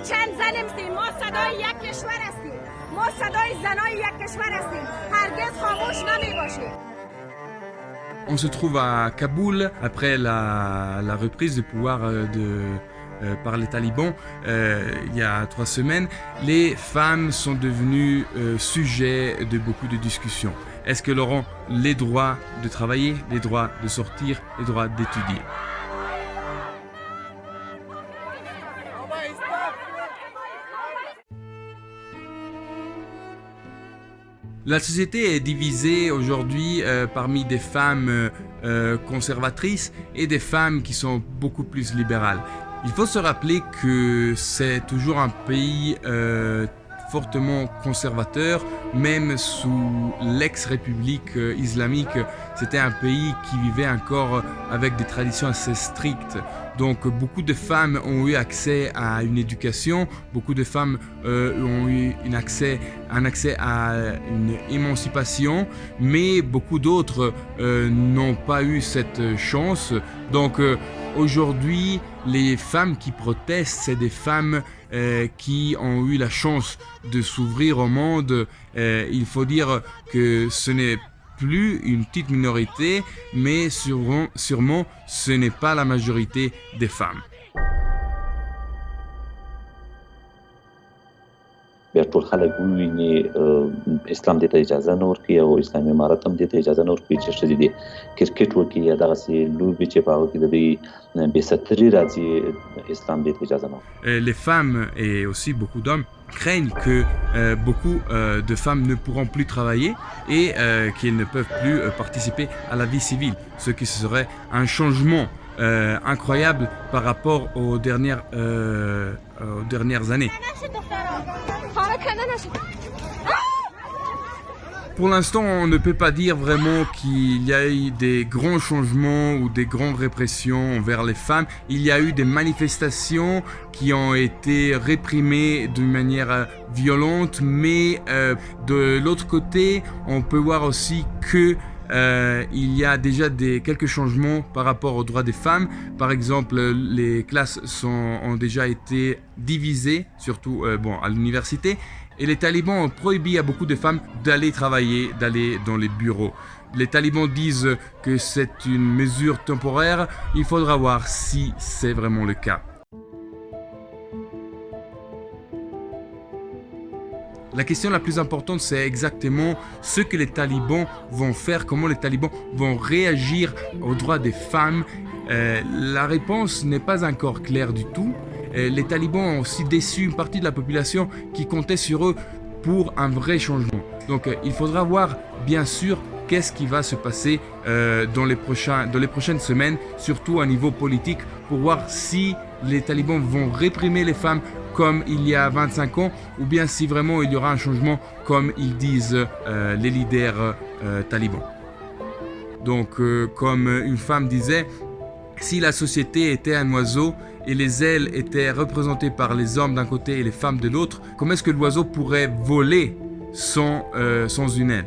چند زن هستیم، ما صدای یک کشور هستیم، ما صدای زنای یک کشور هستیم، هرگز خاموش نمی باشیم. On se trouve à Kaboul après la reprise du pouvoir par les talibans il y a 3 semaines. Les femmes sont devenues sujet de beaucoup de discussions. Est-ce qu'elles auront les droits de travailler, les droits de sortir, les droits d'étudier? La société est divisée aujourd'hui parmi des femmes conservatrices et des femmes qui sont beaucoup plus libérales. Il faut se rappeler que c'est toujours un pays fortement conservateur, même sous l'ex-république islamique. C'était un pays qui vivait encore avec des traditions assez strictes. Donc beaucoup de femmes ont eu accès à une éducation, beaucoup de femmes ont eu un accès à une émancipation, mais beaucoup d'autres n'ont pas eu cette chance. Donc aujourd'hui, les femmes qui protestent, c'est des femmes qui ont eu la chance de s'ouvrir au monde. Il faut dire que ce n'est plus une petite minorité, mais sûrement ce n'est pas la majorité des femmes. بیا ټول خلک وویني اسلام دې ته اجازه نه ورکوي او اسلامي امارت هم دې ته اجازه نه ورکوي چې ښځې دې کرکټ وکړي یا دغسې لوبې چې په هغو کې د دوی بېستري راځي اسلام دې ته اجازه نه ورکوي. Les femmes et aussi beaucoup d'hommes craignent que beaucoup de femmes ne pourront plus travailler et qu'elles ne peuvent plus participer à la vie civile, ce qui serait un changement incroyable par rapport aux dernières années. Pour l'instant, on ne peut pas dire vraiment qu'il y a eu des grands changements ou des grandes répressions envers les femmes. Il y a eu des manifestations qui ont été réprimées d'une manière violente, mais de l'autre côté, on peut voir aussi que il y a déjà quelques changements par rapport aux droits des femmes. Par exemple, les classes ont déjà été divisées, surtout à l'université. Et les talibans ont prohibé à beaucoup de femmes d'aller travailler, d'aller dans les bureaux. Les talibans disent que c'est une mesure temporaire. Il faudra voir si c'est vraiment le cas. La question la plus importante, c'est exactement ce que les talibans vont faire, comment les talibans vont réagir aux droits des femmes. La réponse n'est pas encore claire du tout. Les talibans ont aussi déçu une partie de la population qui comptait sur eux pour un vrai changement. Donc il faudra voir bien sûr qu'est-ce qui va se passer dans les prochaines semaines, surtout à niveau politique, pour voir si les talibans vont réprimer les femmes comme il y a 25 ans, ou bien si vraiment il y aura un changement comme ils disent les leaders talibans. Donc comme une femme disait, si la société était un oiseau et les ailes étaient représentées par les hommes d'un côté et les femmes de l'autre, comment est-ce que l'oiseau pourrait voler sans une aile ?